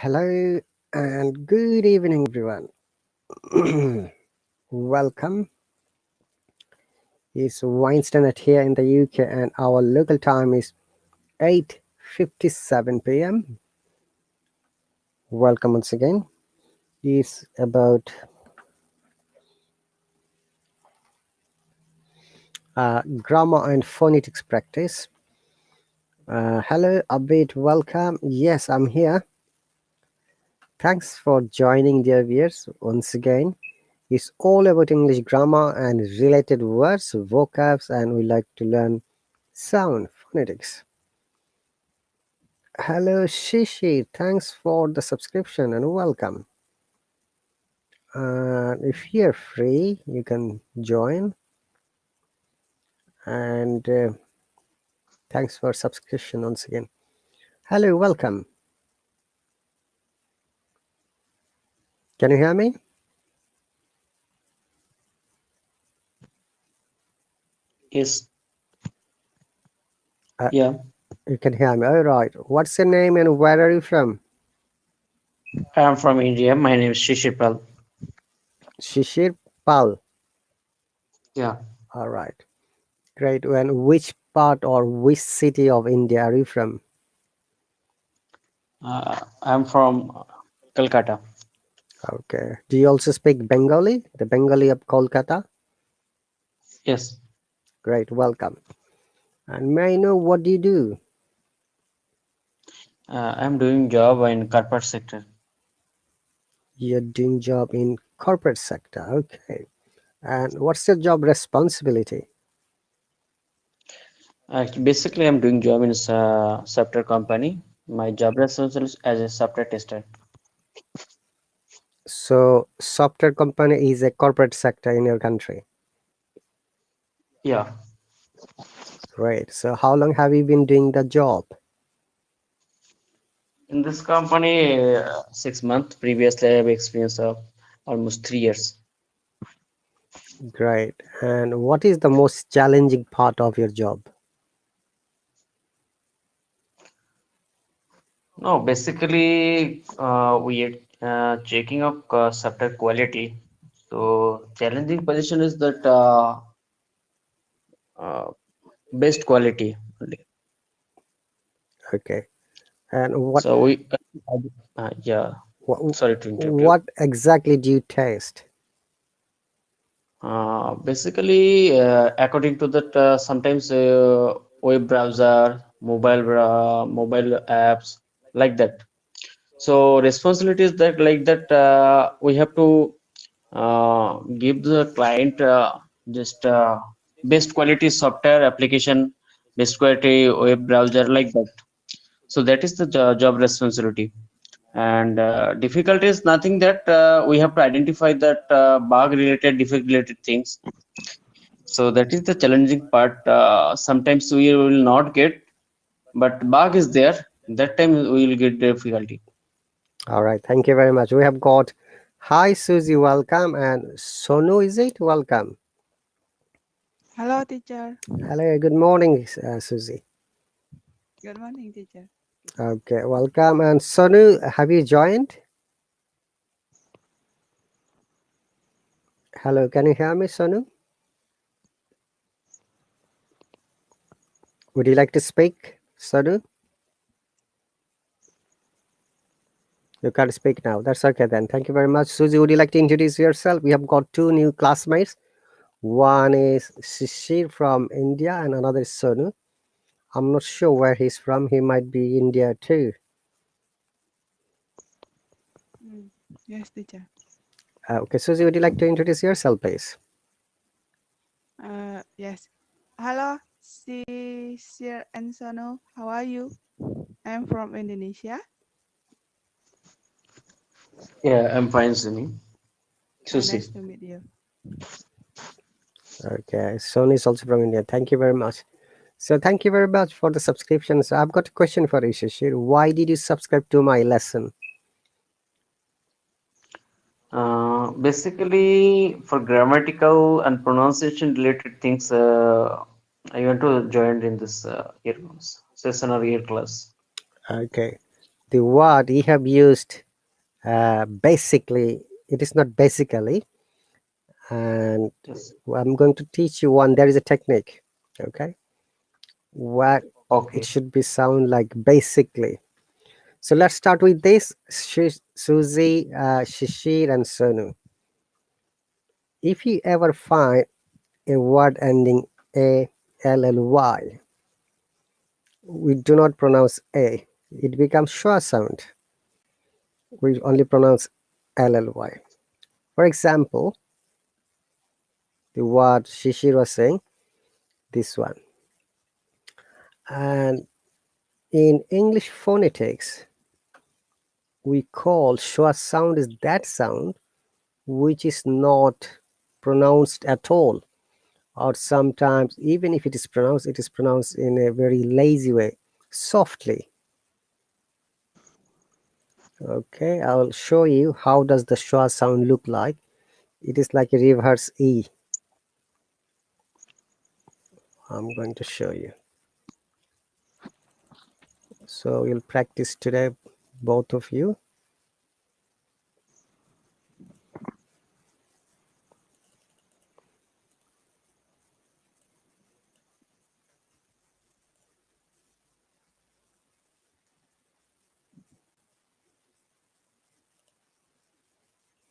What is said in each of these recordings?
Hello and good evening, everyone. Welcome. It's Wednesday here in the UK, and our local time is 8:57 p.m. Welcome once again. It's about grammar and phonetics practice. Hello, Abid. Welcome. Yes, I'm here. Thanks for joining, dear viewers. Once again, it's all about English grammar and related words, vocabs, and we like to learn sound phonetics. Hello, Shishi. Thanks for the subscription and welcome. If you're free, you can join. And thanks for subscription once again. Hello, welcome. Can you hear me? Yes. Uh, Yeah. You can hear me. All right. What's your name and where are you from? I am from India. My name is Shishipal. Shishir Pal. Yeah. All right. Great. And which part or which city of India are you from? I'm from Calcutta. Okay. Do you also speak Bengali? The Bengali of Kolkata? Yes. Great. Welcome. And may I know what do you do? I'm doing job in corporate sector. You're doing job in corporate sector. Okay. And what's your job responsibility? Basically, I'm doing job in a software company. My job responsibility is as a software tester. So software company is a corporate sector in your country. Yeah. Great. So how long have you been doing the job? In this company, 6 months. Previously, I have experience of almost 3 years. Great. And what is the most challenging part of your job? No, basically, we are checking of software quality. So challenging position is that uh, best quality only. Okay. And what So we, yeah, what, sorry to interrupt you. what exactly do you test? Basically, according to that, sometimes web browser, mobile apps, like that. So responsibility is that like that we have to give the client just best quality software application, best quality web browser, like that. So that is the job responsibility. And difficulty is nothing that we have to identify that bug related, defect related things. So that is the challenging part. Sometimes we will not get, but bug is there. That time we will get difficulty. All right, thank you very much. We have got Hi Susie, welcome, and Sonu, is it? Welcome. Hello, teacher. Hello, good morning, Susie. Good morning, teacher. Okay, welcome. And Sonu, have you joined? Hello, can you hear me, Sonu? Would you like to speak, Sonu? You can't speak now. That's okay then. Thank you very much. Susie, would you like to introduce yourself? We have got two new classmates. One is Shishir from India and another is Sonu. I'm not sure where he's from. He might be India too. Mm. Yes, teacher. Okay, Susie, would you like to introduce yourself, please? Yes. Hello, Sir and Sono. How are you? I'm from Indonesia. Yeah, I'm fine, Sunny. Susie. Nice to meet you. Okay, Sonu is also from India. Thank you very much. So, thank you very much for the subscription. So, I've got a question for you, Shishir. Why did you subscribe to my lesson? Basically, for grammatical and pronunciation related things, I want to join in this year session or year class. Okay, the word you have used basically, it is not basically, and Yes. I'm going to teach you one. There is a technique. Okay, what it Okay. should be sound like basically. So let's start with this. Susie, Shishir, and Sonu. If you ever find a word ending a l l y, we do not pronounce a. It becomes Schwa sound. We only pronounce l l y. For example, the word Shishir was saying, this one. And in English phonetics, we call Schwa sound is that sound which is not pronounced at all, or sometimes even if it is pronounced in a very lazy way, softly. Okay, I will show you how does the Schwa sound look like. It is like a reverse E. I'm going to show you. So you'll practice today, both of you.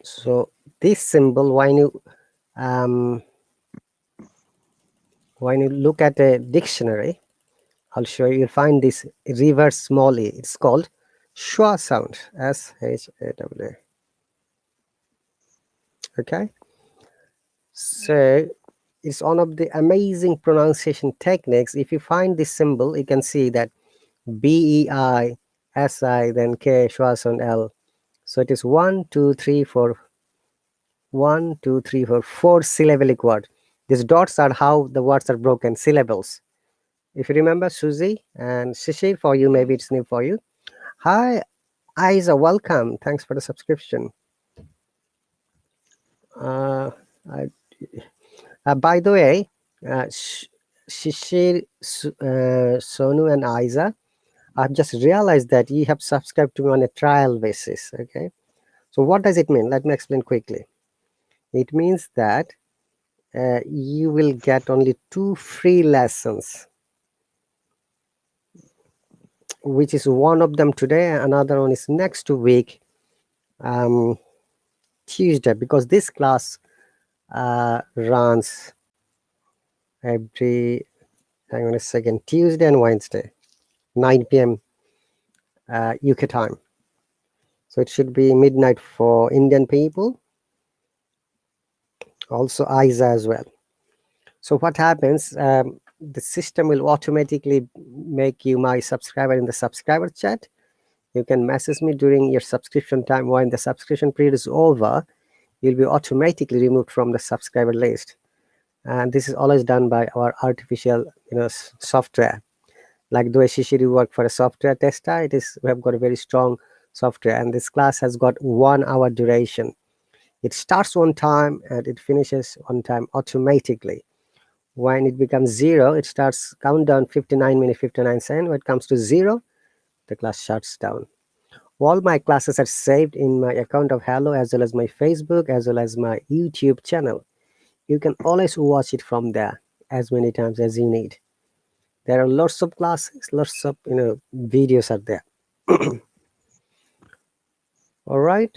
So this symbol, um, when you look at a dictionary, I'll show you. You'll find this reverse small e. It's called Schwa sound. Shawa. Okay, Okay. so it's one of the amazing pronunciation techniques. If you find this symbol, you can see that BEI, SI, then K, Schwa sound L. So it is 1, 2, 3, 4, 1, 2, 3, 4, 4 syllabic word. These dots are how the words are broken, syllables. If you remember, Susie and Shishir, for you, maybe Yes. it's new for you. Hi, Isa, welcome. Thanks for the subscription. Uh, I, by the way, Shishir, Sonu, and Isa, I've just realized that you have subscribed to me on a trial basis. Okay, so what does it mean? Let me explain quickly. It means that you will get only 2 free lessons, which is one of them today, another one is next week, um, Tuesday, because this class runs every, hang on a second, Tuesday and Wednesday, 9 p.m. UK time. So it should be midnight for Indian people, also Isa as well. So what happens? The system will automatically make you my subscriber in the subscriber chat. You can message me during your subscription time. When the subscription period is over, you'll be automatically removed from the subscriber list. And this is always done by our artificial, software. Like the way Shishiri worked for a software tester, it is we have got a very strong software, and this class has got 1 hour duration. It starts on time and it finishes on time automatically. When it becomes zero, it starts countdown 59 minutes 59 seconds. When it comes to zero, the class shuts down. All my classes are saved in my account of Hallo, as well as my Facebook, as well as my YouTube channel. You can always watch it from there as many times as you need. There are lots of classes, lots of videos are there. All right,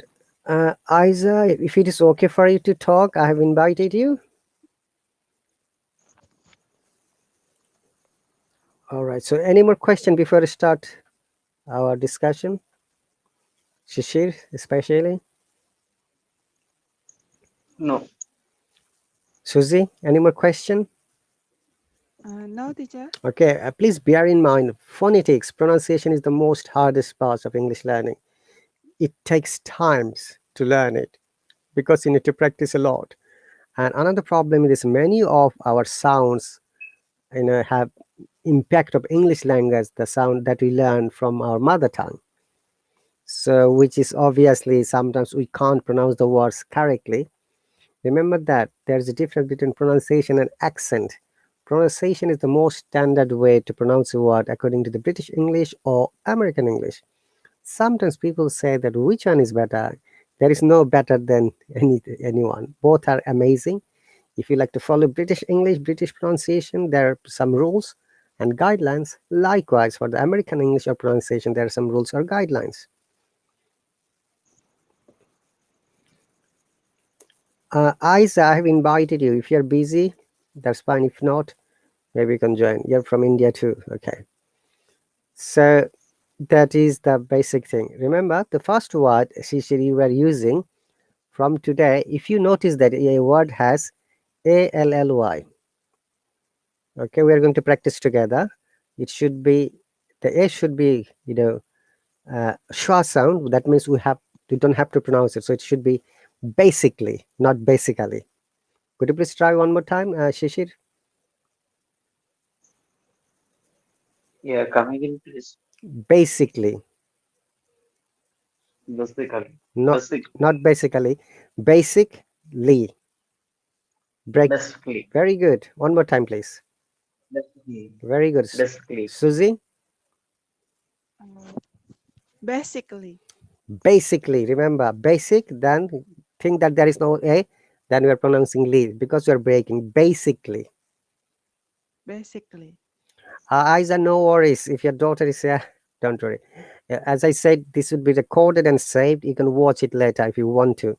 Isa, if it is okay for you to talk, I have invited you. All right. So, any more question before we start our discussion? Shishir, especially. No. Susie, any more question? No, teacher. Okay. Please bear in mind, phonetics pronunciation is the most hardest part of English learning. It takes times to learn it because you need to practice a lot. And another problem is many of our sounds, have impact of English language, the sound that we learn from our mother tongue. So, which is obviously sometimes we can't pronounce the words correctly. Remember that there's a difference between pronunciation and accent. Pronunciation is the most standard way to pronounce a word according to the British English or American English. Sometimes people say that which one is better. There is no better than anyone. Both are amazing. If you like to follow British English, British pronunciation, there are some rules and guidelines. Likewise, for the American English or pronunciation, there are some rules or guidelines. Isa, I have invited you. If you're busy, that's fine. If not, maybe you can join. You're from India too. Okay. So that is the basic thing. Remember, the first word, Shishir, you were using from today, if you notice that a word has ALLY, okay, we are going to practice together. It should be, the A should be, Schwa sound. That means we don't have to pronounce it. So it should be basically, not basically. Could you please try one more time, Shishir? Yeah, come again, please. Basically, Basically. not Basically. not basically, basically. Break. Basically. Very good. One more time, please. Basically. Very good. Basically. Susie, Uh, Basically, basically, remember, basic, then think that there is no A, then we are pronouncing Lee because we are breaking. Basically. basically, Isa, no worries. If your daughter is here, don't worry. As I said, this would be recorded and saved. You can watch it later if you want to.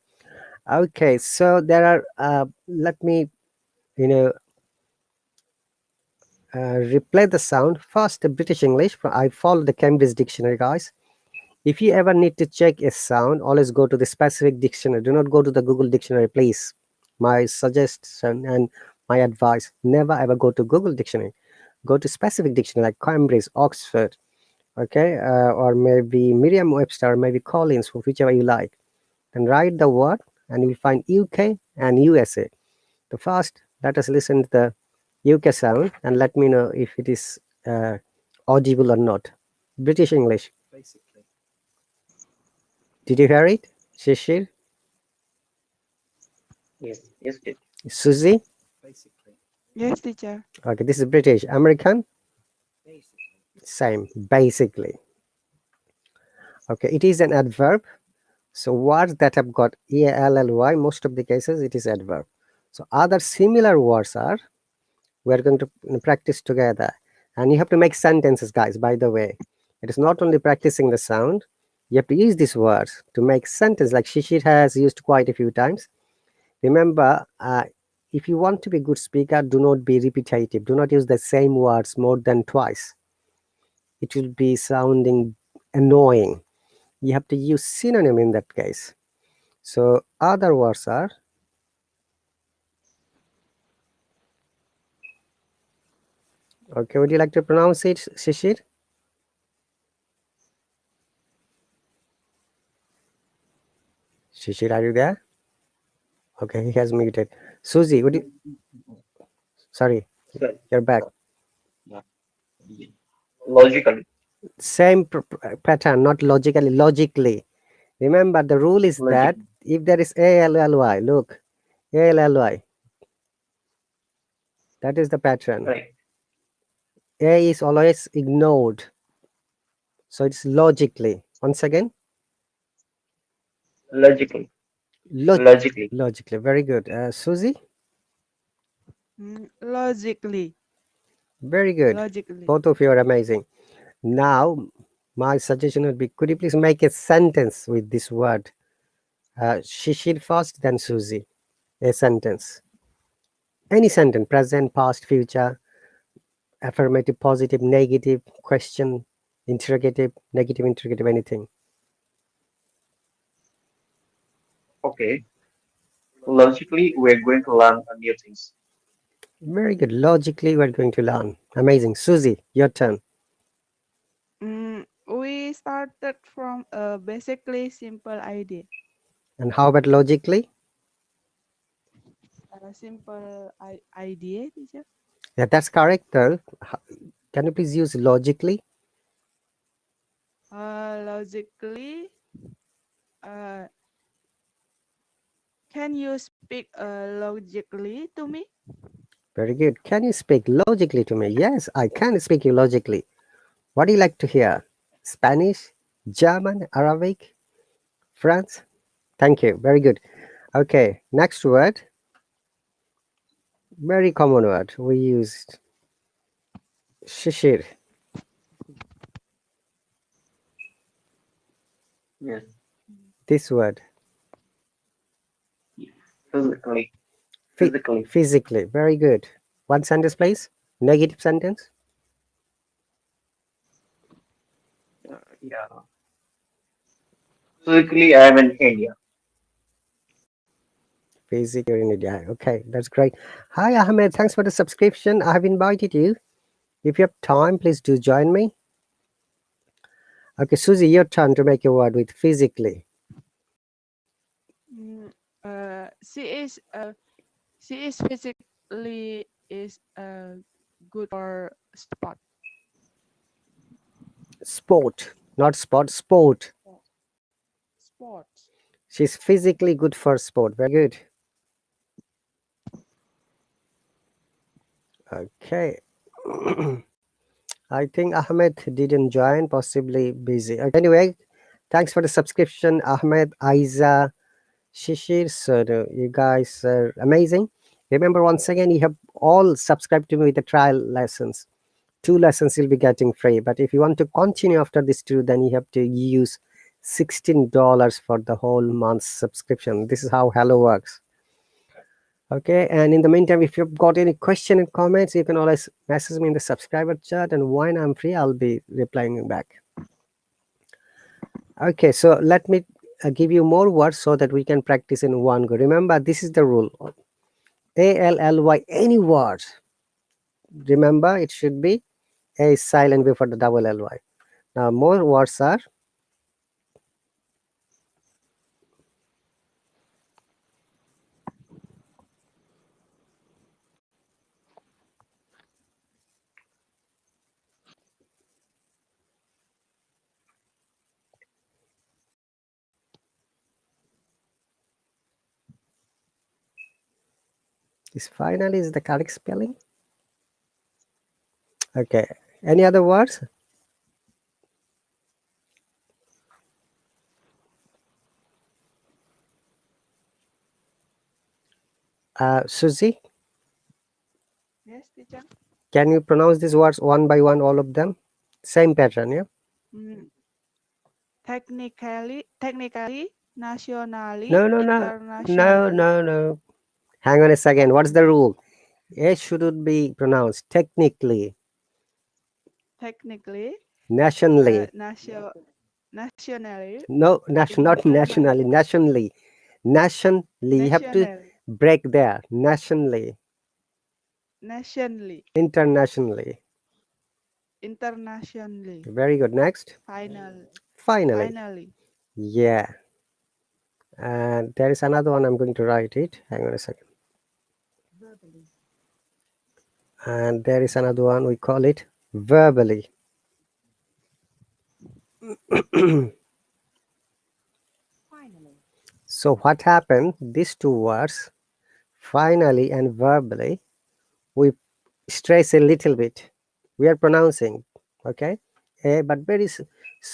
Okay, so there are, let me, you know, replay the sound. First, the British English. I follow the Cambridge Dictionary, guys. If you ever need to check a sound, always go to the specific dictionary. Do not go to the Google Dictionary, please. My suggestion and my advice, never ever go to Google Dictionary. Go to specific dictionary like Cambridge, Oxford, okay, or maybe Merriam-Webster, maybe Collins, whichever you like. Then write the word and you'll find UK and USA. The first, let us listen to the UK sound and let me know if it is audible or not. British English. Did you hear it? Shishir? Yes. Yes, yes. Susie? yes, teacher. Okay, this is British. American? Same, basically. Okay, it is an adverb. So words that have got ELLY, most of the cases it is adverb. So other similar words are, we're going to practice together. And you have to make sentences, guys, by the way. It is not only practicing the sound, you have to use these words to make sentence like Shishir has used quite a few times. Remember, if you want to be a good speaker, do not be repetitive. Do not use the same words more than twice. It will be sounding annoying. You have to use synonym in that case. So other words are, okay, would you like to pronounce it, Shishir? Shishir, are you there? Okay, he has muted. Susie, sorry, Sorry. you're back. Yeah. Yeah. logically, Same pattern, not logically, logically. Remember, the rule is that logically. if there is ALLY, look, ALLY, that is the pattern. Right. A is always ignored. So it's logically. Once again, Logically, log- logically. logically. Very good. Susie, Logically. very good. Logically. Both of you are amazing. Now, my suggestion would be could you please make a sentence with this word? Shishir first, then Susie. A sentence. Any sentence, present, past, future, affirmative, positive, negative, question, interrogative, negative, interrogative, anything. Okay. Logically, we're going to learn new things. Very good. Logically, we're going to learn. Amazing. Susie, your turn. We started from a basically simple idea. And how about logically? A simple idea, teacher. Yeah, that's correct, though. Can you please use logically? Logically, uh, can you speak logically to me? Very good. Can you speak logically to me? Yes, I can speak you logically. What do you like to hear? Spanish, German, Arabic, France? Thank you. Very good. Okay, next word. Very common word. We used shishir. Yes. This word. Physically, physically. Physically. Very good. One sentence, please. Negative sentence. Yeah. Physically, I'm in India. Physically, you're in India. Okay, that's great. Hi, Ahmed. Thanks for the subscription. I have invited you. If you have time, please do join me. Okay, Susie, your turn to make a word with physically. She is physically is good for sport. Sport, not sport, sport. Sport. She's physically good for sport. Very good. Okay. I think Ahmed didn't join, possibly busy. Okay, anyway, thanks for the subscription, Ahmed, Aiza, Shishir. So you guys are amazing. Remember, once again, you have all subscribed to me with the trial lessons. 2 lessons you'll be getting free. But if you want to continue after this two, then you have to use $16 for the whole month's subscription. This is how Hello works. Okay, and in the meantime, if you've got any question and comments, you can always message me in the subscriber chat, and when I'm free, I'll be replying back. Okay, so let me give you more words so that we can practice in one go. Remember, this is the rule. ALLY, any words. Remember, it should be A is silent before the double LY. Now, more words are is finally is the correct spelling. Okay, any other words? Susie, Yes, teacher. can you pronounce these words one by one, all of them? Same pattern, yeah? Mm, technically, nationally, No, no, no, no, internationally, no, no. Hang on a second. What's the rule? A shouldn't be pronounced technically, technically, nationally. nationally, No, not interna nationally, nationally. Nationally. You have to nationally, break there. Nationally, nationally, internationally. internationally, Very good. Next. final, Finally. finally, Yeah. And there is another one. I'm going to write it. Hang on a second. verbally. And there is another one. We call it verbally. So what happened? These two words, finally and verbally, we stress a little bit. We are pronouncing, okay, but very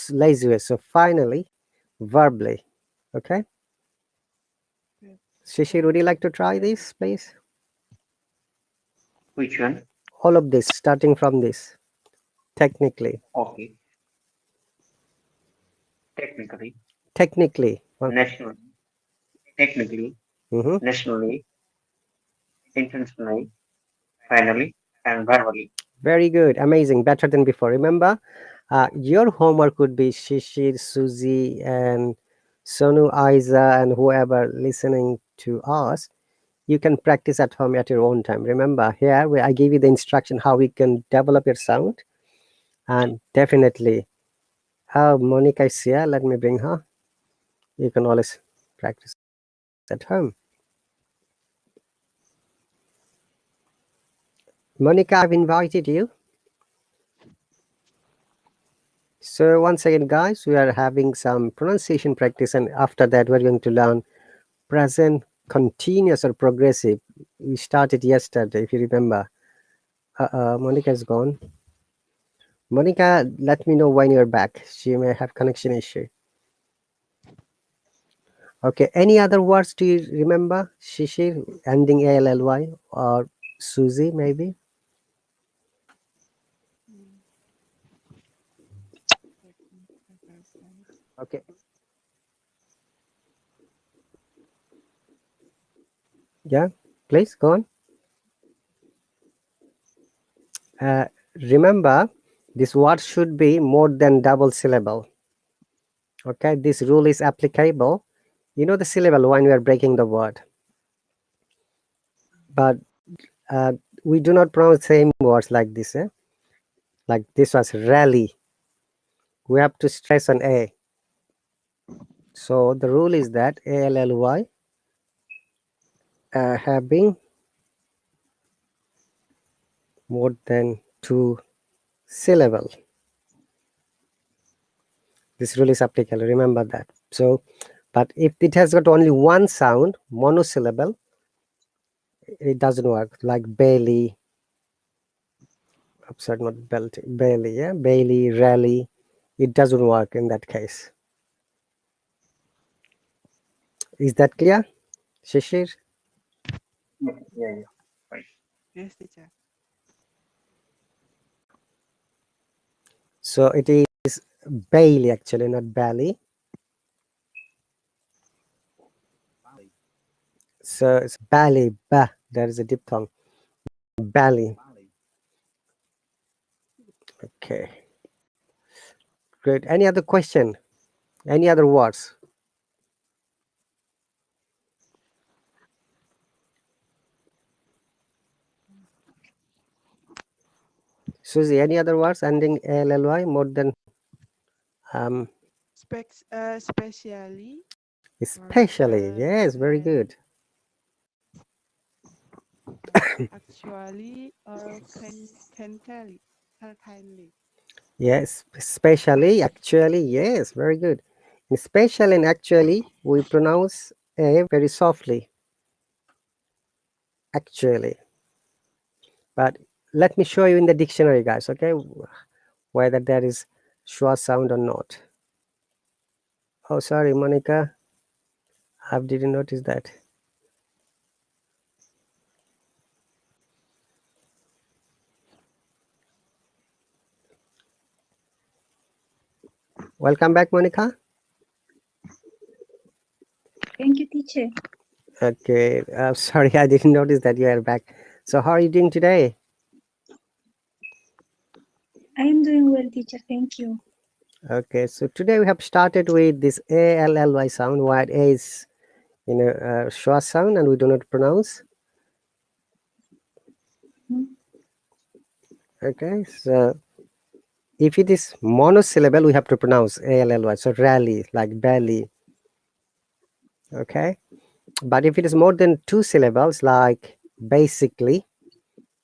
lazy way. So finally, verbally, okay. Yes. Shishir, would you like to try this, please? Which one? All of this, starting from this, technically, Okay. Technically, technically. nationally, technically, Mhm. nationally, intentionally, finally, and verbally. Very good, amazing, better than before. Remember, your homework would be Shishir, Suzy, and Sonu, Aiza, and whoever listening to us. You can practice at home at your own time. Remember, here I give you the instruction how we can develop your sound, and definitely. Oh, Monica is here. Let me bring her. You can always practice at home. Monica, I've invited you. So once again, guys, we are having some pronunciation practice, and after that, we're going to learn present continuous or progressive. We started yesterday, if you remember. Monica is gone. Monica, let me know when you're back. She may have connection issue. Okay, any other words do you remember? Shishir, ending ALLY, or Susie, maybe? Mm. Okay, yeah, please go on. Uh, Remember, this word should be more than double syllable. Okay, this rule is applicable. You know the syllable when we are breaking the word, but uh, we do not pronounce same words like this. Like this was rally. We have to stress on A. So the rule is that ALLY having more than two syllable. This rule is applicable. Remember that. So, but if it has got only one sound, monosyllable, it doesn't work. Like Bailey, upside not belt, Bailey, yeah, Bailey, rally. It doesn't work in that case. Is that clear, Shishir? Yeah, yeah, yeah. Right. Yes, teacher. So it is Bailey actually, not Bailey. So it's Bali, ba. There is a diphthong. Bali. Okay. Great. Any other question? Any other words? Susie, any other words ending ALLY more than um Especially or especially? Yes, very good. actually or can tell certainly. Yes, especially, actually, yes, very good. In special and actually, we pronounce A very softly, actually. But let me show you in the dictionary, guys, okay, whether there is Schwa sound or not. Oh, sorry, Monica, I didn't notice that. Welcome back, Monica. Thank you, teacher. Okay, sorry, I didn't notice that you are back. So, how are you doing today? I am doing well, teacher. Thank you. Okay, so today we have started with this ALLY sound, where A is Schwa sound, and we do not pronounce. Hmm? Okay, so if it is monosyllable, we have to pronounce ALLY. So rally, like belly. Okay, but if it is more than two syllables, like basically,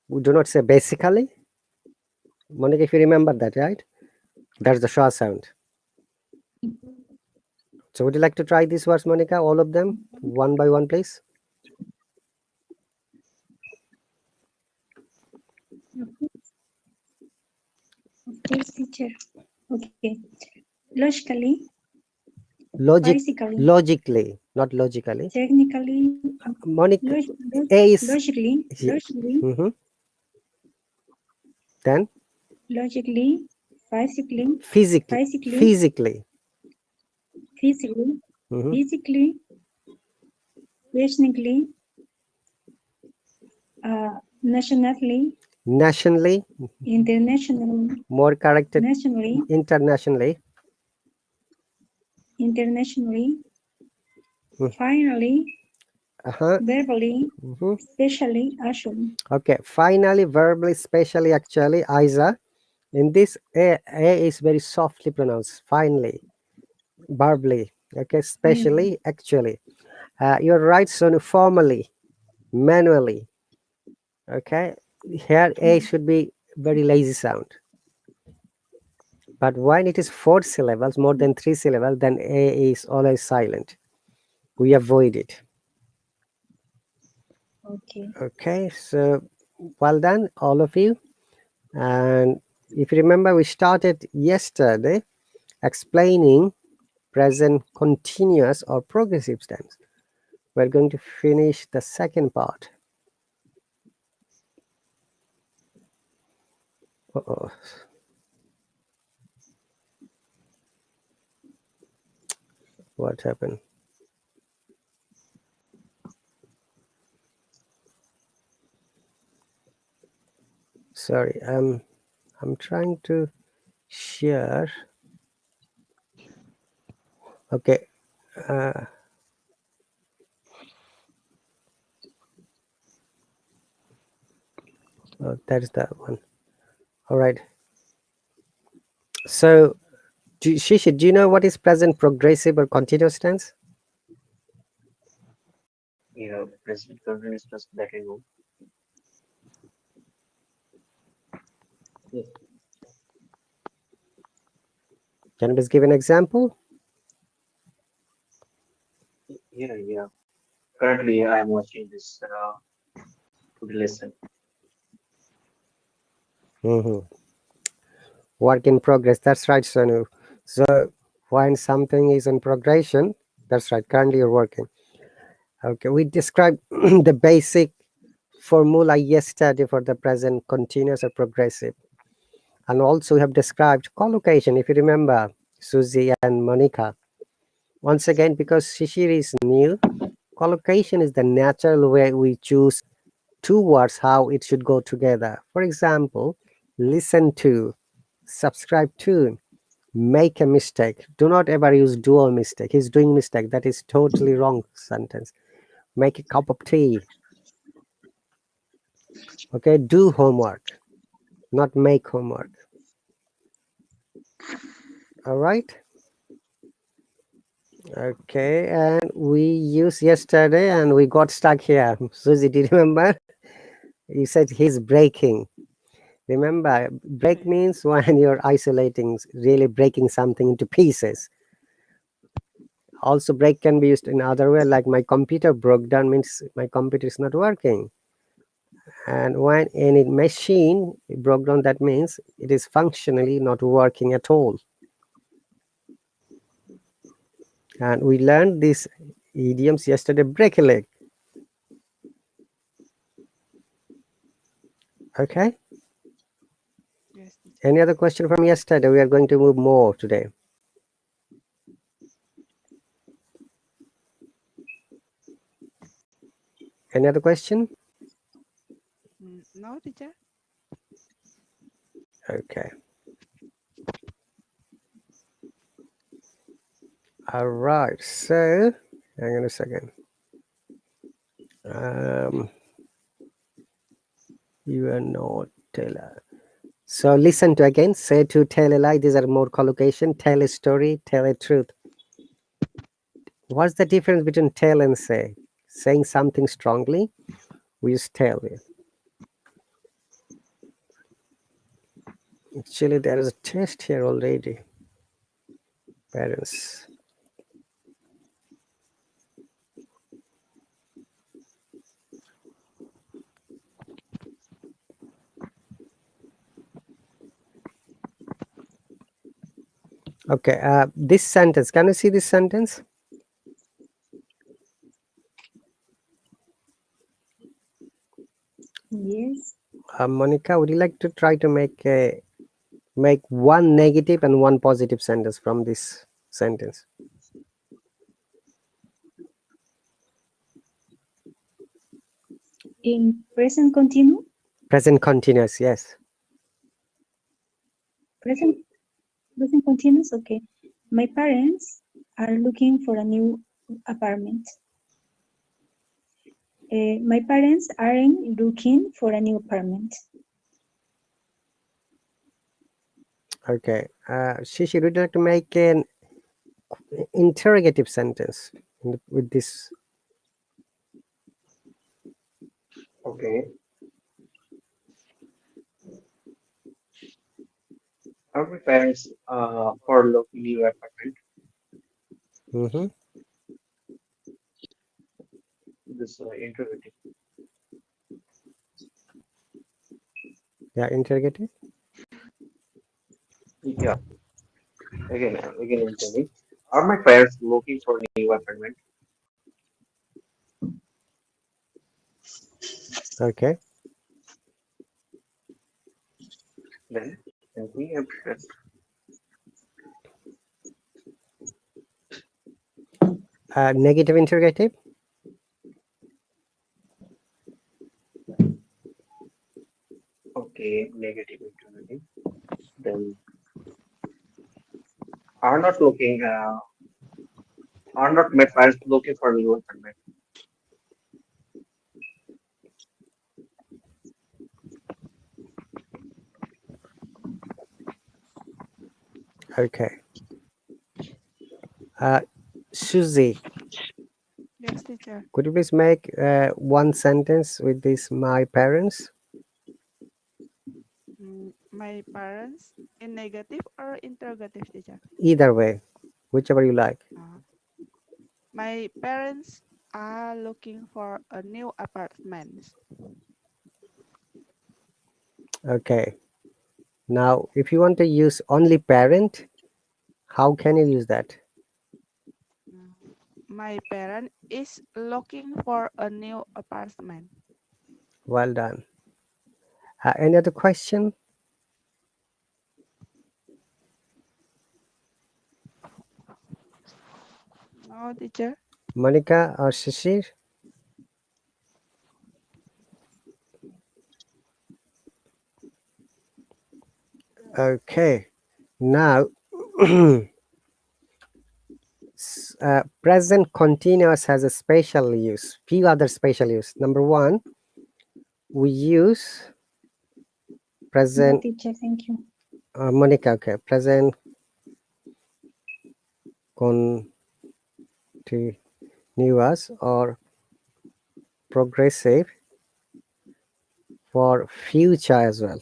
we do not say basically. Monica, if you remember that, right? That's the Schwa sound. So would you like to try these words, Monica? All of them, one by one, please. Yes, teacher. Okay. Logically, Logic, physically, logically, not logically. technically, Monica, log- log- A is logically, yeah. Then logically, physically, physically, physically, physically, physically, hmm physically, rationally, nationally, nationally, internationally, more corrected, nationally, internationally, internationally, mm, finally, uh-huh. verbally, hmm specially, actually. Okay, finally, verbally, specially, actually, Isa. In this, A is very softly pronounced. Finally, verbally, okay, Finally. specially, actually. You're right, Sonu, formally, manually, okay. Here, A should be very lazy sound. But when it is four syllables, more than three syllables, then A is always silent. We avoid it. Okay. Okay, so well done, all of you. And if you remember, we started yesterday explaining present continuous or progressive tense. We're going to finish the second part. Uh-oh. What happened? Sorry, I'm trying to share. Okay, uh, oh, that is that one. All right. So, Shishi, do you know what is present progressive or continuous tense? Yeah, present continuous plus that I know. Yes. Can you please give an example? Yeah, yeah. Currently, I am watching this food lesson. Mm-hmm. Work in progress. That's right, Sonu. So when something is in progression, that's right. Currently, you're working. Okay, we described the basic formula yesterday for the present continuous or progressive, and also we have described collocation. If you remember, Susie and Monica. Once again, because Shishir is new, collocation is the natural way we choose two words how it should go together. For example, listen to, subscribe to, make a mistake. Do not ever use dual mistake. He's doing mistake. That is totally wrong sentence. Make a cup of tea. Okay, do homework, not make homework. All right. Okay, and we used yesterday and we got stuck here. Susie, do you remember? You said he's breaking. Remember, break means when you're isolating, really breaking something into pieces. Also, break can be used in other way, like my computer broke down means my computer is not working. And when any machine broke down, that means it is functionally not working at all. And we learned these idioms yesterday. Break a leg. Okay. Yes, teacher. Any other question from yesterday? We are going to move more today. Any other question? No, teacher. Okay. All right. So, hang on a second. Um, you are not Taylor. So listen to again. Say to tell a lie. These are more collocation. Tell a story. Tell a truth. What's the difference between tell and say? Saying something strongly, we use tell. Actually, there is a test here already. Parents. Okay, this sentence, can you see this sentence? Yes. Monica, would you like to try to make one negative and one positive sentence from this sentence? In present continuous. Present continuous, yes. Present present continuous. Okay. My parents are looking for a new apartment. My parents aren't looking for a new apartment. Okay. Shishi, would you like to make an interrogative sentence with this? Okay. Are my parents for local new apartment? Mm-hmm. This interrogative. Yeah, interrogative. Yeah. Again, interrogative. Are my parents looking for new apartment? Okay. Then, and we have Negative interrogative. okay, negative interrogative. Then are not looking. Are not my parents looking for new apartment? Okay. Susie, Yes, teacher. could you please make one sentence with this? My parents. My parents in negative or interrogative, teacher? Either way, whichever you like. Uh, my parents are looking for a new apartment. Okay. Now, if you want to use only parent, how can you use that? Mm, My parent is looking for a new apartment. Well done. Any other question? No, teacher. Monica or Shishir? Okay. Now, present continuous has a special use. Few other special use. Number one, we use No, present. teacher, thank you. Monica, okay. Present continuous or progressive for future as well.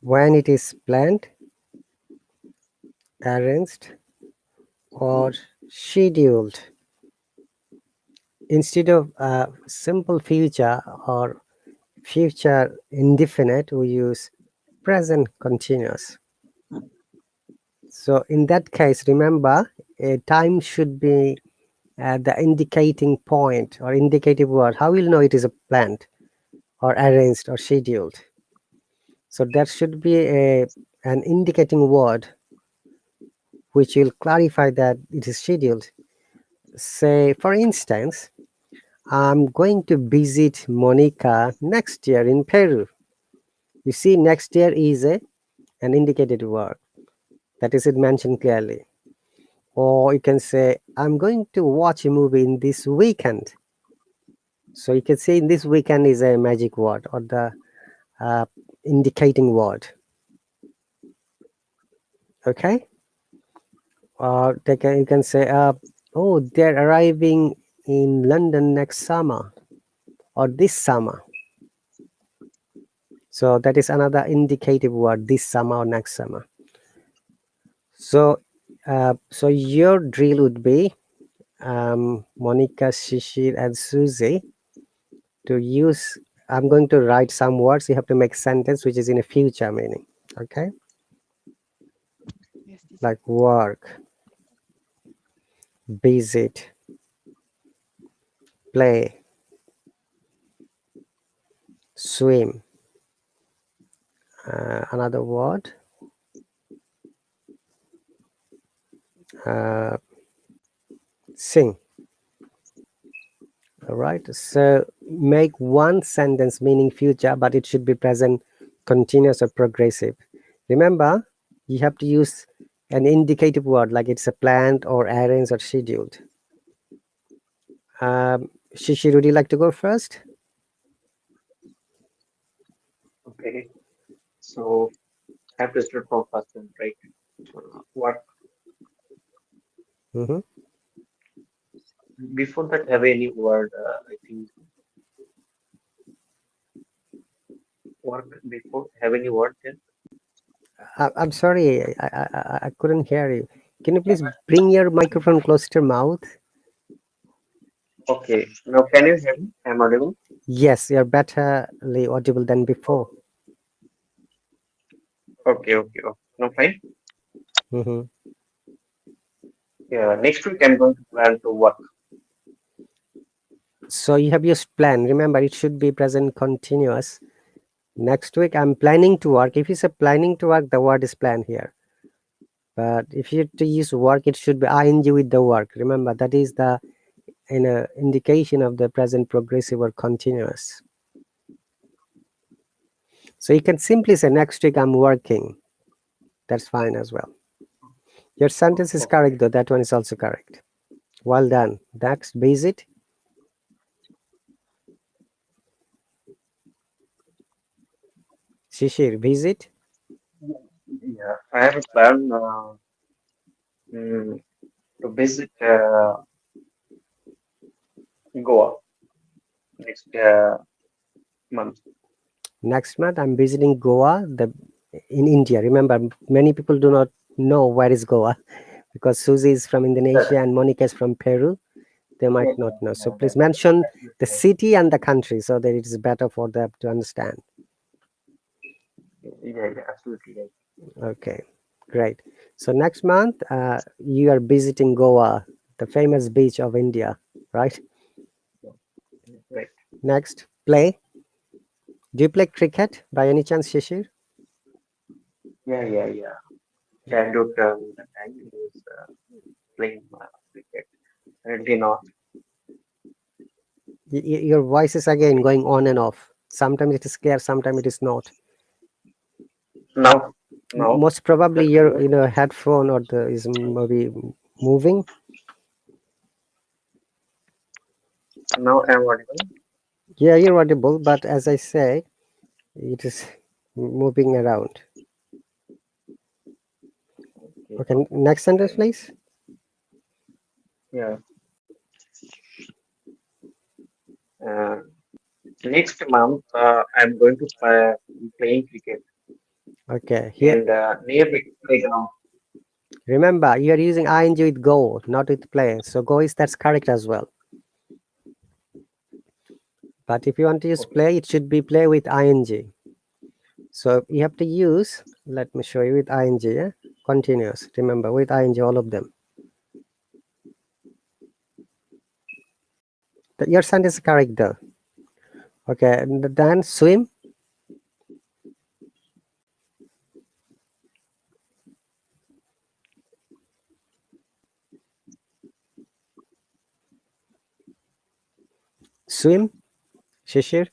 When it is planned, arranged, or scheduled. Instead of simple future or future indefinite, we use present continuous. So in that case, remember, a time should be the indicating point or indicative word. How will you know it is a planned or arranged or scheduled? So there should be an indicating word which will clarify that it is scheduled. Say, for instance, I'm going to visit Monica next year in Peru. You see, next year is an indicated word. That is it mentioned clearly. Or you can say, I'm going to watch a movie in this weekend. So you can say in this weekend is a magic word or the uh, indicating word. Okay? Or you can say, oh, they're arriving in London next summer or this summer. So that is another indicative word, this summer or next summer. So your drill would be Monica, Shishir, and Susie to use. I'm going to write some words. You have to make sentence which is in a future meaning. Okay, Yes, teacher. like work, visit, play, swim. Another word. Uh, Sing. All right. So make one sentence meaning future, but it should be present continuous or progressive. Remember, you have to use an indicative word like it's a planned or arranged or scheduled. Shishir, would you like to go first? Okay. So I have to start from first one, right? What Mm-hmm. before that have any word? I think work before have any word then? I'm sorry, I couldn't hear you. Can you please bring your microphone close to your mouth? Okay. Now can you hear me? I'm audible. Yes, you're betterly audible than before. Okay. Okay. Okay. No, fine. Mm-hmm. Yeah. Next week I'm going to plan to work. So you have used plan. Remember, it should be present continuous. Next week, I'm planning to work. If you say planning to work, the word is plan here. But if you to use work, it should be ing with the work. Remember, that is the indication of the present progressive or continuous. So you can simply say next week I'm working. That's fine as well. Your sentence is Okay. correct though. That one is also correct. Well done. Next, visit. Shishir, visit. Yeah. I have a plan mm, to visit Goa next month. Next month, I'm visiting Goa, in India. Remember, many people do not know where is Goa because Susie is from Correct. Indonesia and Monica is from Peru. They Yeah. might not Yeah. know. So Yeah. please That's mention the absolutely right. city and the country so that it is better for them to understand. Yeah. Yeah. Absolutely right. Okay, great. So next month, you are visiting Goa, the famous beach of India, right? Yeah. Right. Next, play. Do you play cricket by any chance, Shishir? Yeah. Yeah. Yeah. Childhood that time he was playing cricket. Currently not. Your voice is again going on and off. Sometimes it is clear, sometimes it is not. Now. Now. Most probably That your clear. headphone or the is maybe moving. Now I'm audible. Yeah, you're audible, but as I say, it is moving around. Okay. Okay, Okay. next sentence, Fine. please. Yeah. Uh, Next month, I'm going to playing cricket Okay, here and near the playground. remember you are using ing with go, not with play. So go is that's correct as well. But if you want to use Okay. play, it should be play with ing. So you have to use. Let me show you with ing. Yeah, continuous. Remember with ing all of them. Your sentence is correct though. Okay, and then swim. Swim, Shishir.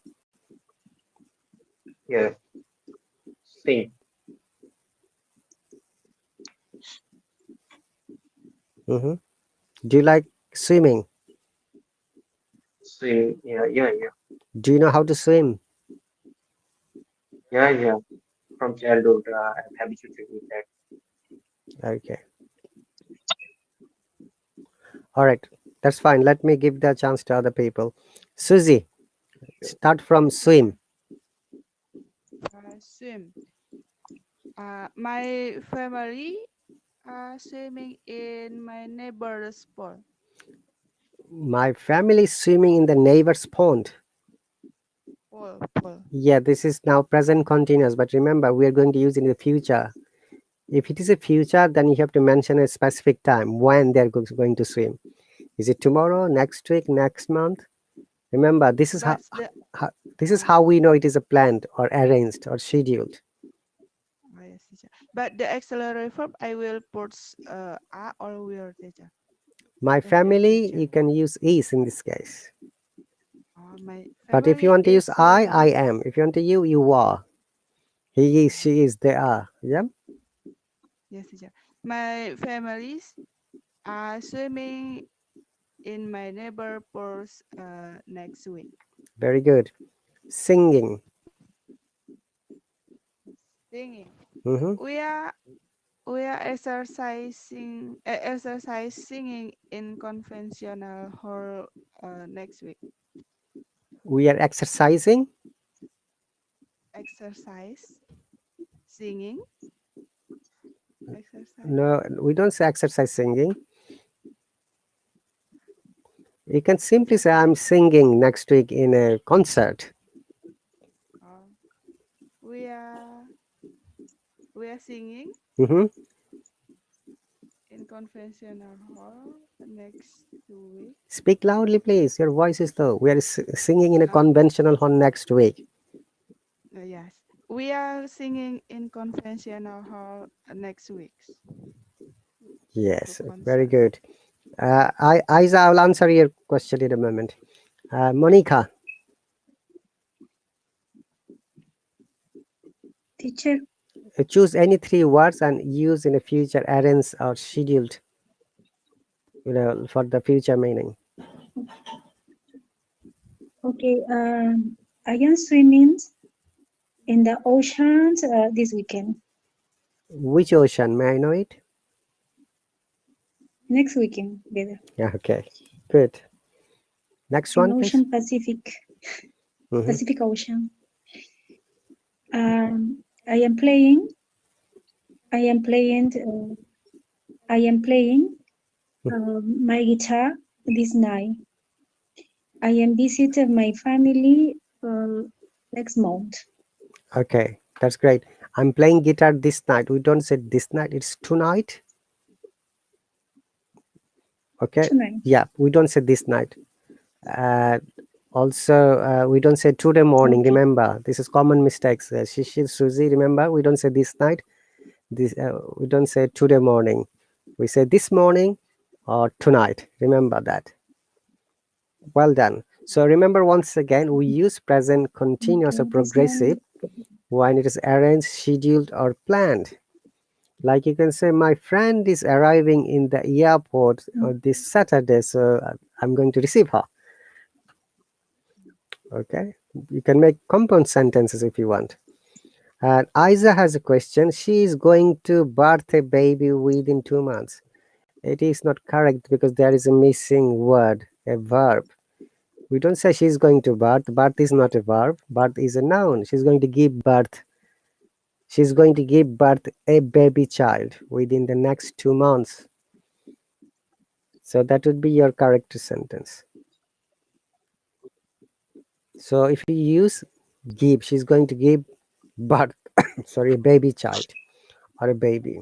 Yeah. Sing. Hmm. Do you like swimming? Swim. Yeah. Yeah. Yeah. Do you know how to swim? Yeah. Yeah. From childhood, I'm habituated with that. Okay, all right, that's fine. Let me give the chance to other people. Susie, Sure. start from swim. Swim. My family are swimming in my neighbor's pool. My family is swimming in the neighbor's pond. Pool. Yeah, this is now present continuous, but remember, we are going to use it in the future. If it is a future, then you have to mention a specific time when they're going to swim. Is it tomorrow, next week, next month? Remember, this is But the how this is how we know it is a planned or arranged or scheduled. oh, yes, teacher. But the auxiliary verb I will put are or will, teacher. My In the family, future. you can use is in this case. My But if you family want to is use I swimming. am. If you want to you are. He is, Oh, she is, they are. Yeah, yes, teacher. My families are swimming in my neighbor pools next week. very good. Singing. Singing. Mm-hmm. We are we are exercise singing in conventional hall next week. We are exercising. Exercise singing exercise. No, we don't say exercise singing. You can simply say, I'm singing next week in a concert. Uh, we are we are singing Mm-hmm. in conventional hall next 2 weeks. Speak loudly, please. Your voice is low. We are singing in a Uh, conventional hall next week. yes, we are singing in conventional hall next week to Yes, very concert. good. Isa, I will answer your question in a moment. Monica, Teacher, choose any three words and use in a future arranged or scheduled, for the future meaning. okay. I am swimming in the oceans this weekend. Which ocean? May I know it? Next weekend, better. Yeah, okay. Good. Next In one, please. Ocean Pacific, Hmm. Pacific Ocean. I am playing. I am playing. I am playing my guitar this night. I am visiting my family next month. Okay, that's great. I'm playing guitar this night. We don't say this night, it's tonight. Okay. Tonight. Yeah, we don't say this night. Uh, Also, we don't say today morning. Okay. Remember, this is common mistakes. Shishir, Suzy, remember, we don't say this night. This we don't say today morning. We say this morning or tonight. Remember that. Well done. So remember once again, we use present continuous or Okay. This progressive morning. when it is arranged, scheduled, or planned. Like you can say, my friend is arriving in the airport this Saturday, so I'm going to receive her. Okay, you can make compound sentences if you want. And Isa has a question. She is going to birth a baby within 2 months. It is not correct because there is a missing word, a verb. We don't say she's going to birth. Birth is not a verb. Birth is a noun. She's going to give birth. She's going to give birth a baby child within the next 2 months. So that would be your correct sentence. So if you use give, she's going to give birth, sorry, a baby child or a baby.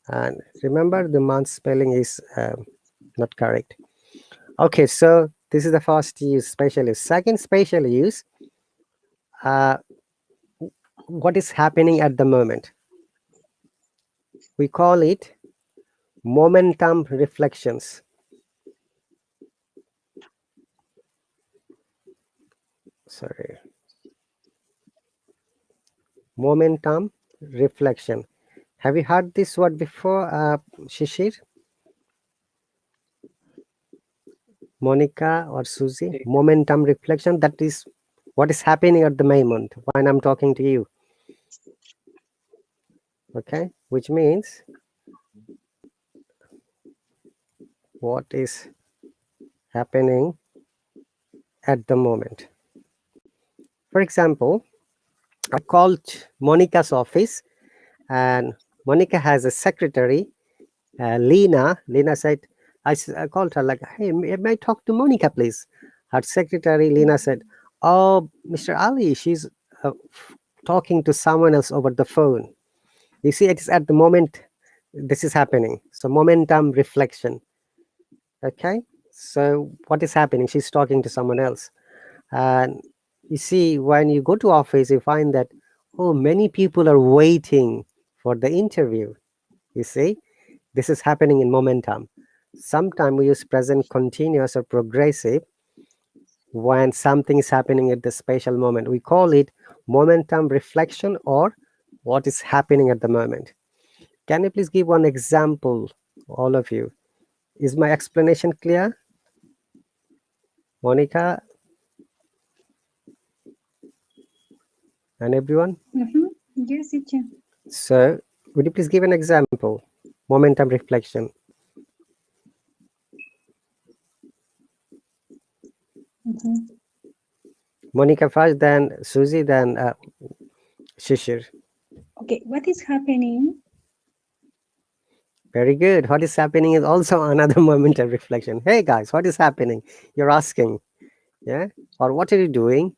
And remember, the month spelling is not correct. Okay, so this is the first use, special use. Second special use, uh, what is happening at the moment. We call it momentum reflections. Sorry, momentum reflection. Have you heard this word before, Shishir, Monica, or Susie? Momentum reflection. That is what is happening at the moment when I'm talking to you. Okay, which means what is happening at the moment. For example, I called Monica's office and Monica has a secretary, Lena. Lena said, I called her like, hey, may I talk to Monica, please? Her secretary, Lena said, oh, Mr. Ali, she's talking to someone else over the phone. You see, it is at the moment this is happening. So momentum reflection. Okay. So what is happening? She's talking to someone else. And you see, when you go to office, you find that, oh, many people are waiting for the interview. You see, this is happening in momentum. Sometimes we use present continuous or progressive when something is happening at the special moment. We call it momentum reflection or what is happening at the moment. Can you please give one example, all of you? Is my explanation clear? Monica and everyone? Yes, teacher. So, would you please give an example? Momentum reflection. Mhm. Monica first, then Susie, then Shishir. Okay, what is happening? Very good. What is happening is also another momentum reflection. Hey guys, what is happening? You're asking, yeah? Or what are you doing?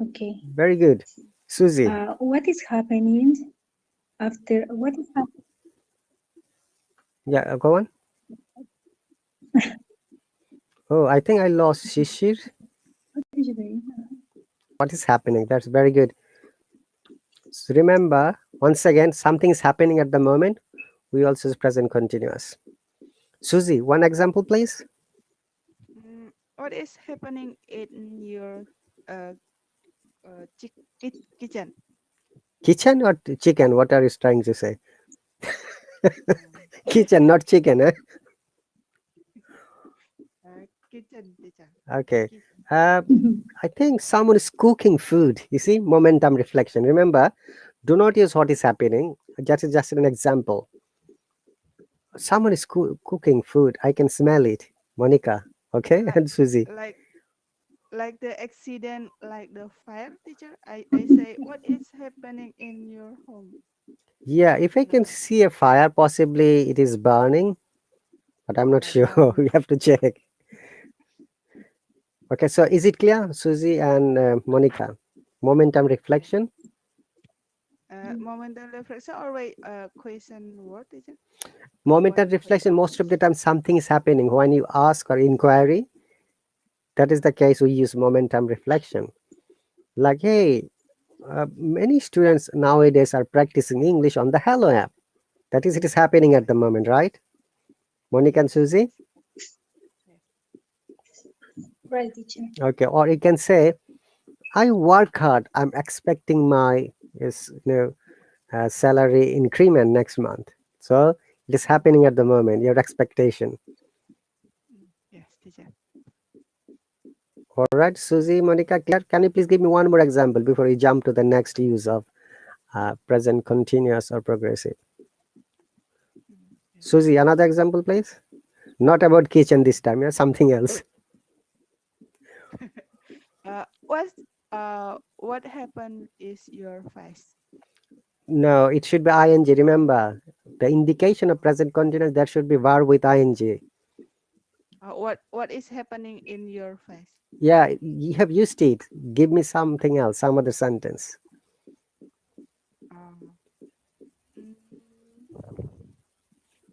Okay, Very good. Susie, what is happening after what is happening? yeah, go on. Oh, I think I lost Shishir. What is happening? That's very good. So remember, once again, something is happening at the moment. We also use present continuous. Susie, one example, please. What is happening in your uh, kitchen? Kitchen or chicken? What are you trying to say? Uh, Kitchen, not chicken, eh? kitchen, teacher. Okay. Kitchen. Uh, I think someone is cooking food. You see, momentum reflection. Remember, do not use what is happening. Just an example. Someone is cooking food. I can smell it. Monica, okay, Like, and Susie. like, like the accident, like the fire, teacher. I say, what is happening in your home? Yeah, if I can No, see a fire, possibly it is burning, but I'm not sure. burning. We have to check. Okay, so is it clear, Susie and Monica? Momentum Yes. reflection. Momental reflection or wait, question word, teacher? What Momentum reflection. question? Most of the time, something is happening when you ask or inquiry. That is the case. We use momentum reflection. Like, hey, many students nowadays are practicing English on the Hello app. That is, it is happening at the moment, right? Monica and Yes, Susie. yes, yes. Right, teacher. Okay, or you can say, I work hard. I'm expecting my salary increment next month. So it is happening at the moment. Your expectation. Yes, teacher. All right, Susie, Monica, clear? Can you please give me one more example before we jump to the next use of present continuous or progressive? Yes. Susie, another example, please. Not about kitchen this time, yeah, something else. What what happened is your face? No, it should be ing. Remember, the indication of present continuous, that should be verb with ing. What is happening in your face? Yeah, you have used it. Give me something else, some other sentence. Uh, mm,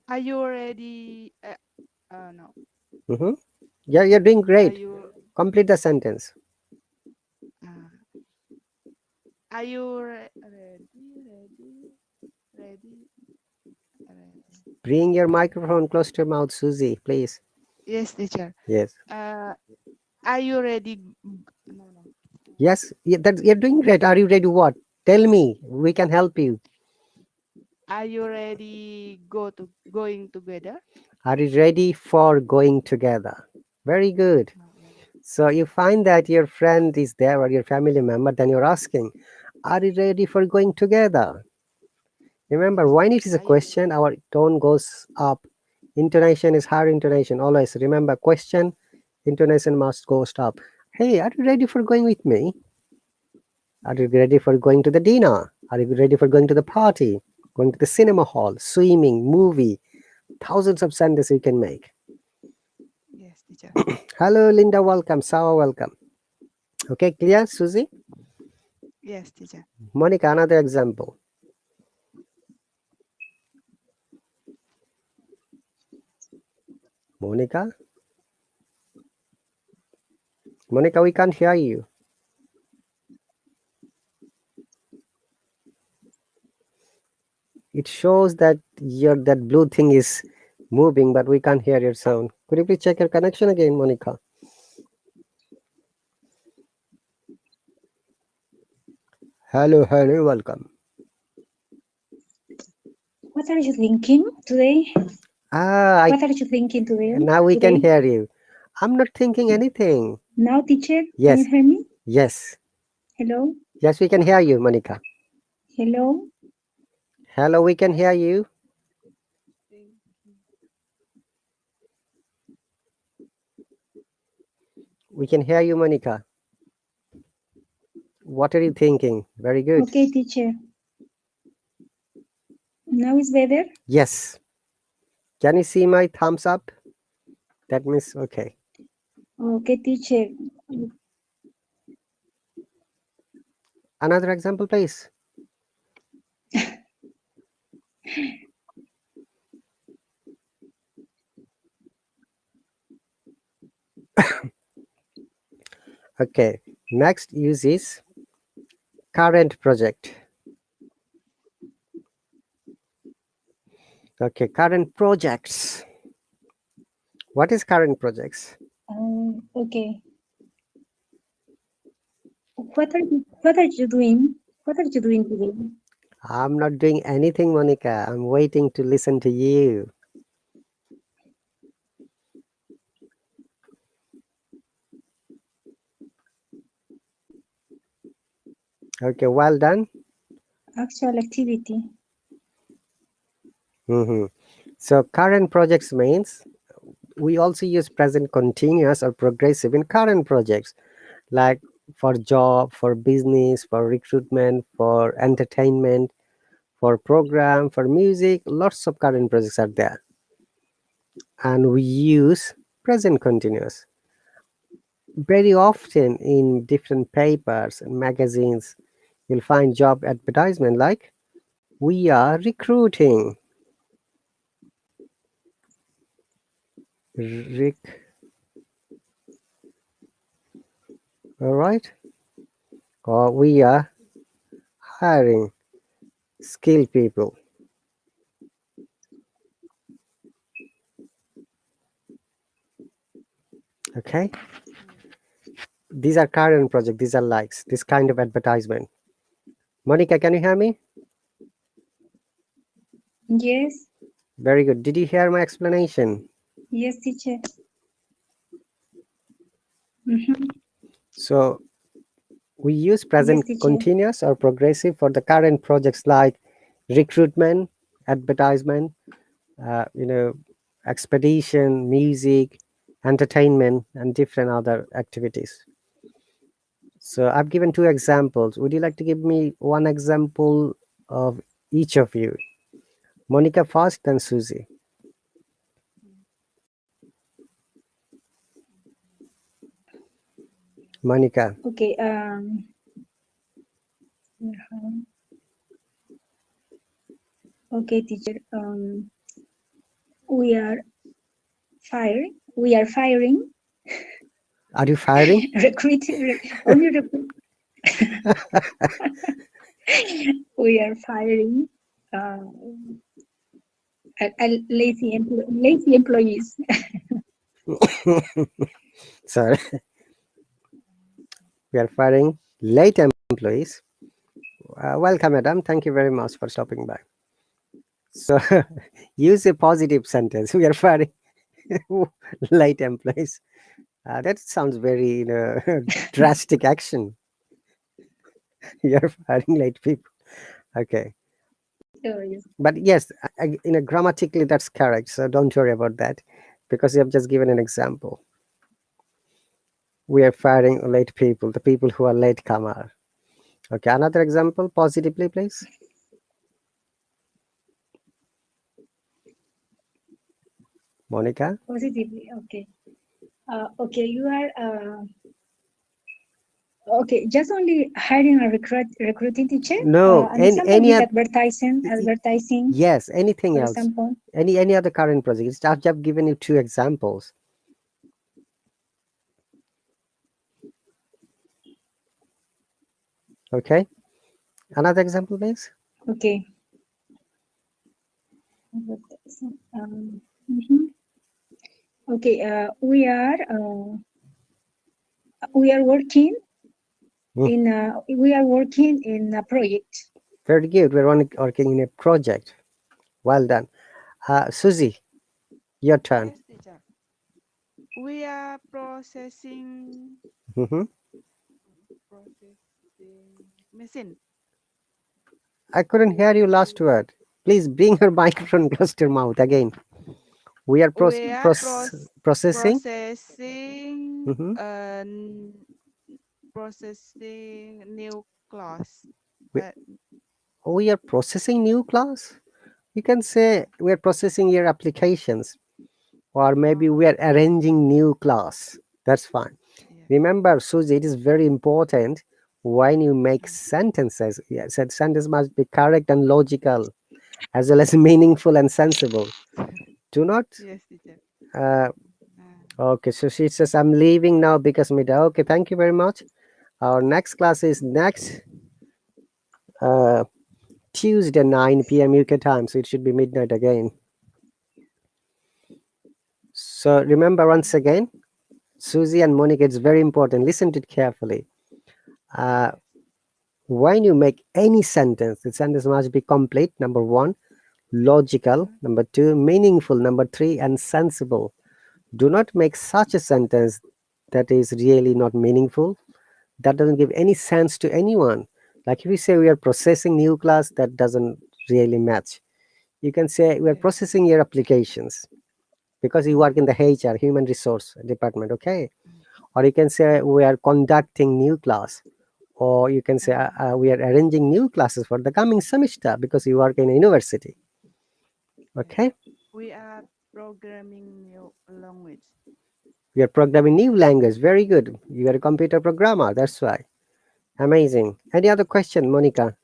are you ready? No. Hmm. Yeah, you're doing Are great. you Complete the sentence. uh, are you ready? Ready? Bring your microphone close to your mouth, Susie, please. Yes, teacher. Yes. Uh, are you ready? No, no. Yes, you're doing great. Are you ready? What? Tell me. We can help you. Are you ready? Going together? Are you ready for going together? Very good. Yeah. So you find that your friend is there or your family member, then you're asking, are you ready for going together? Remember, Yes. when it is a Are you? question, our tone goes up. Intonation is higher intonation. Always remember, question, intonation must go up. Hey, are you ready for going with me? Are you ready for going to the dinner? Are you ready for going to the party? going to the cinema hall, swimming, movie, thousands of sentences you can make. Yes, teacher. Hello, Linda, welcome. Sawa, welcome. Okay, clear, Susie? Yes, teacher. Monica, another example. Monica? Monica, we can't hear you. It shows that that blue thing is moving, but we can't hear your sound. Could you please check your connection again, Monica? Hello, hello, welcome. What are you thinking today? Ah, What are you thinking today? now we can hear you. I'm not thinking anything. Now, teacher, can Yes, you hear me? yes, Hello? yes, we can hear you, Monica. Hello? Hello, we can hear you. We can hear you, Monica. What are you thinking? Very good. Okay, teacher. Now it's better? Yes. Can you see my thumbs up? That means okay. Okay, teacher. Another example, please. Okay. Next use is current project. Okay, current projects. What is current projects? Okay. What are you doing? What are you doing today? I'm not doing anything, Monica. I'm waiting to listen to you. Okay, well done. Actual activity. So current projects means we also use present continuous or progressive in current projects, like for job, for business, for recruitment, for entertainment, for program, for music. Lots of current projects are there, and we use present continuous very often in different papers and magazines. You'll find job advertisement like we are recruiting. All right, or we are hiring skilled people. Okay, these are current project, these are likes, this kind of advertisement. Monica, can you hear me? Yes. Very good. Did you hear my explanation? Yes, teacher. Mm-hmm. So we use Yes, present teacher. continuous or progressive for the current projects like recruitment, advertisement, you know, expedition, music, entertainment, and different other activities. So I've given two examples. Would you like to give me one example of each of you? Monica first, then Susie. Monica. Okay. Okay, teacher. We are firing. We are firing. Are you firing? Recruiting. Only recruit. We are firing. Lazy employees. Sorry. We are firing late employees. Welcome, madam. Thank you very much for stopping by. So use a positive sentence. We are firing late employees. That sounds very drastic action. You are firing late people. Okay. Oh, yes. But yes, grammatically that's correct. So don't worry about that because you have just given an example. We are firing late people, the people who are late comer. Okay, another example positively, please. Monica? Positively, okay. Okay, you are okay. Just only hiring a recruiting teacher. No, An example any with other, advertising, yes, anything for else. example. Any other current projects. I've just given you 2 examples. Okay. Another example, please. Okay. Advertising, mhm. Okay. We are working Mm, in a project. very good. We're working in a project. Well done. Susie, your turn. Yes, teacher. We are Hmm. processing machine. I couldn't hear you last word. Please bring your microphone close to your mouth again. We are We are processing. processing Hmm. processing new class. We, Uh, we are processing new class. You can say we are processing your applications, or maybe we okay. are arranging new class. That's fine. Yeah. Remember, Susie, it is very important when you make Mm. sentences. Yes, that sentence must be correct and logical, as well as meaningful and sensible. Do not. Yes, teacher. Uh, Uh, okay, so she says, I'm leaving now because midday. Okay, thank you very much. Our next class is next uh, Tuesday, 9 p.m. UK time, so it should be midnight again. So remember once again, Susie and Monica, it's very important. Listen to it carefully. Uh, yes. when you make any sentence, the sentence must be complete, number one, logical, Uh, number two, meaningful, number three, and sensible. Do not make such a sentence that is really not meaningful, that doesn't give any sense to anyone. Like if you say we are processing new class, that doesn't really match. You can say we are yes. processing your applications because you work Mm, in the HR, human resource department, okay? mm, Or you can say mm, we are conducting new class, or you can say mm. we are arranging new classes for the coming semester because you work in a university, Yes. okay? We are programming new language. We are programming new language. Very good. You are a computer programmer. That's why. Amazing. Any other question, Monica?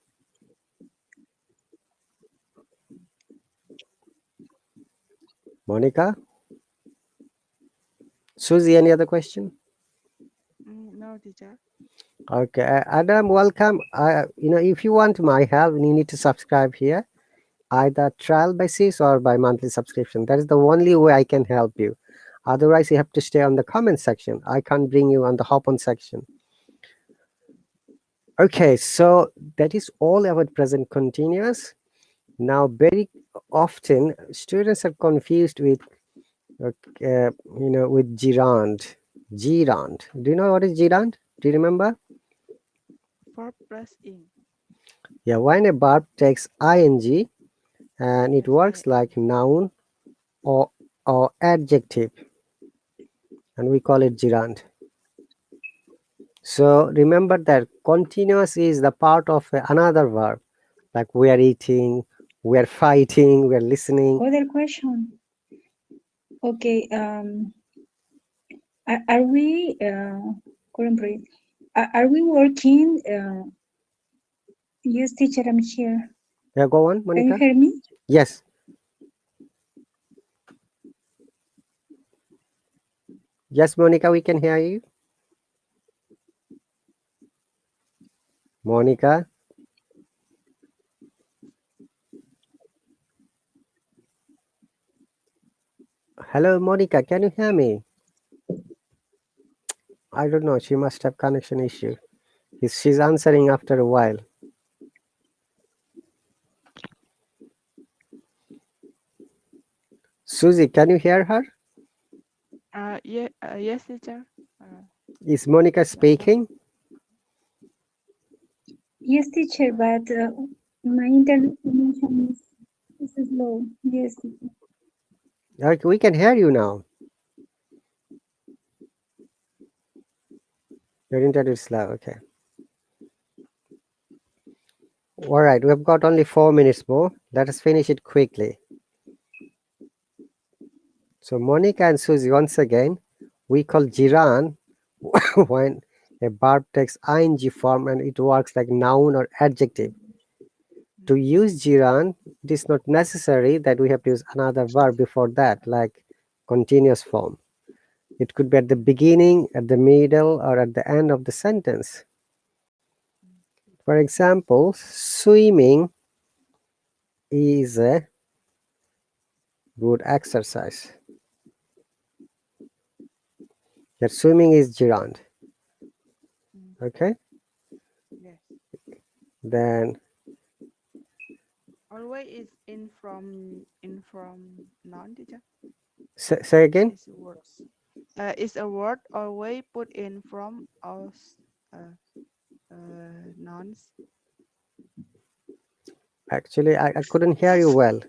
Monica? Susie, any other question? No, teacher. Okay, Adam, welcome. If you want my help, you need to subscribe here, either trial basis or by monthly subscription. That is the only way I can help you. Otherwise, you have to stay on the comment section. I can't bring you on the hop on section. Okay, so that is all about present continuous. Now, very often students are confused with, with gerund. Gerund. Do you know what is gerund? Do you remember? For plus in. Yeah, when a verb takes ing and it Yes, works like noun or adjective, and we call it gerund. So remember that continuous is the part of another verb, like we are eating, we are fighting, we are listening. Other question. Okay. Are we couldn't breathe. Are we working? Yes, teacher, I'm here. Yeah, go on, Can you Monica. hear me? Yes, yes, Monica, we can hear you. Monica, hello, Monica, can you hear me? I don't know. She must have connection issue. She's answering after a while. Susie, can you hear her? Yeah, yes, teacher. Is Monica speaking? Yes, teacher, but my internet connection is slow. Yes, teacher. Okay, we can hear you now. Your internet is slow. Okay. All right. We've got only 4 minutes more. Let us finish it quickly. So Monica and Susie, once again, we call Jiran when a verb takes ing form and it works like noun or adjective. To use Jiran, it is not necessary that we have to use another verb before that, like continuous form. It could be at the beginning, at the middle, or at the end of the sentence. For example, swimming is a good exercise. That swimming is gerund. Okay, Yes. then Always is in from noun, teacher. say again. Is words. Is a word always put in from us uh, nouns. Actually, I couldn't hear you well.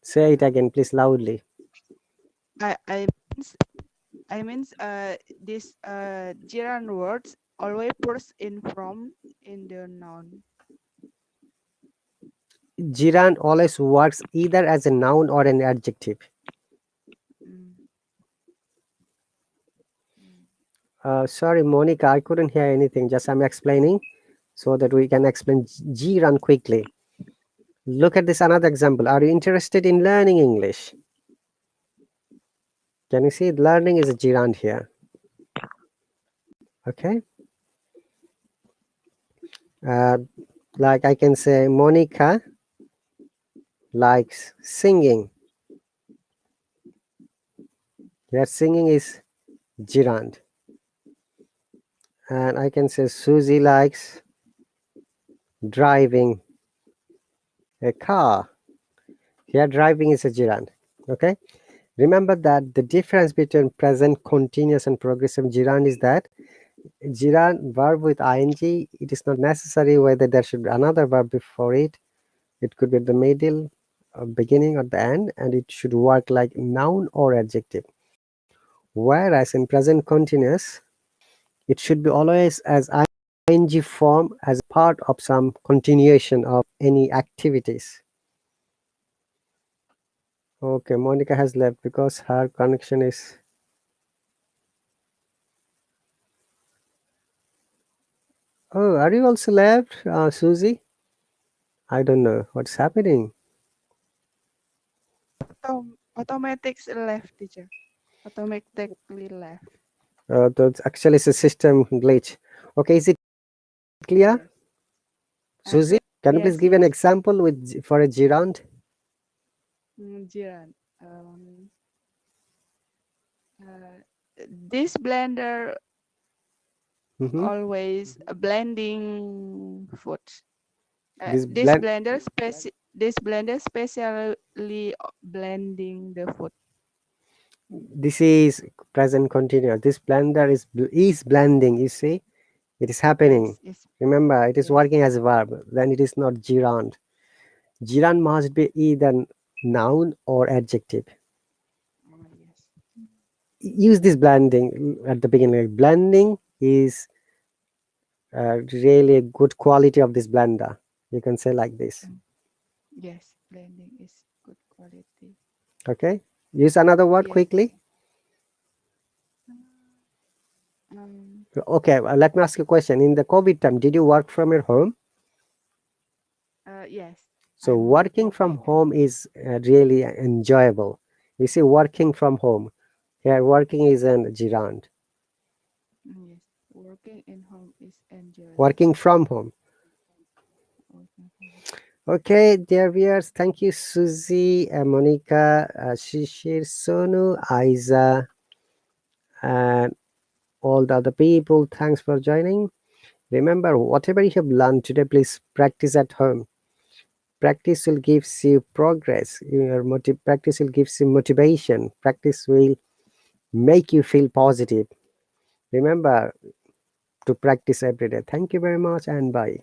Say it again, please, loudly. I means I means this gerund words always puts in from in the noun. Gerund always works either as a noun or an adjective. Mm. Mm. Sorry, Monica, I couldn't hear anything. Just I'm explaining so that we can explain gerund quickly. Look at this another example. Are you interested in learning English? Can you see learning is a gerund here? Okay. Uh, like I can say Monica likes singing. Here singing is gerund. And I can say Susie likes driving a car. Here driving is a gerund. Okay. Remember that the difference between present continuous and progressive gerund is that gerund verb with ing, it is not necessary whether there should be another verb before it. It could be the middle, beginning, or the end, and it should work like noun or adjective. Whereas in present continuous, it should be always as ing form as part of some continuation of any activities. Okay, Monica has left because her connection is. Oh, are you also left, Susie? I don't know what's happening. Automatics left, teacher. Automatically left. That's actually it's a system glitch. Okay, is it clear, Yes. Susie? Can you please Yes, give an yes. example with for a gerund? Jiran. This blender Mm-hmm. always blending food. This blend. This blender specially blending the food. This is present continuous. This blender is blending. You see, it is happening. Yes, it's Remember, it is yes. working as a verb. Then it is not gerund. Gerund must be either noun or adjective. Oh, yes. Use this blending at the beginning. Blending is really a good quality of this blender. You can say like this. Yes, blending is good quality. Okay. Use another word Yes. quickly. Um, Okay. Let me ask you a question. In the COVID time, did you work from your home? yes. So I'm working from working. home is really enjoyable. You see, working from home. Here, working is an gerund. Yes, working in home is enjoyable. Working from home. Working from Okay, dear viewers, thank you, Susie, Monica, Shishir, Sonu, Aiza, and all the other people. Thanks for joining. Remember, whatever you have learned today, please practice at home. Practice will gives you progress. Practice will gives you motivation. Practice will make you feel positive. Remember to practice every day. Thank you very much and bye.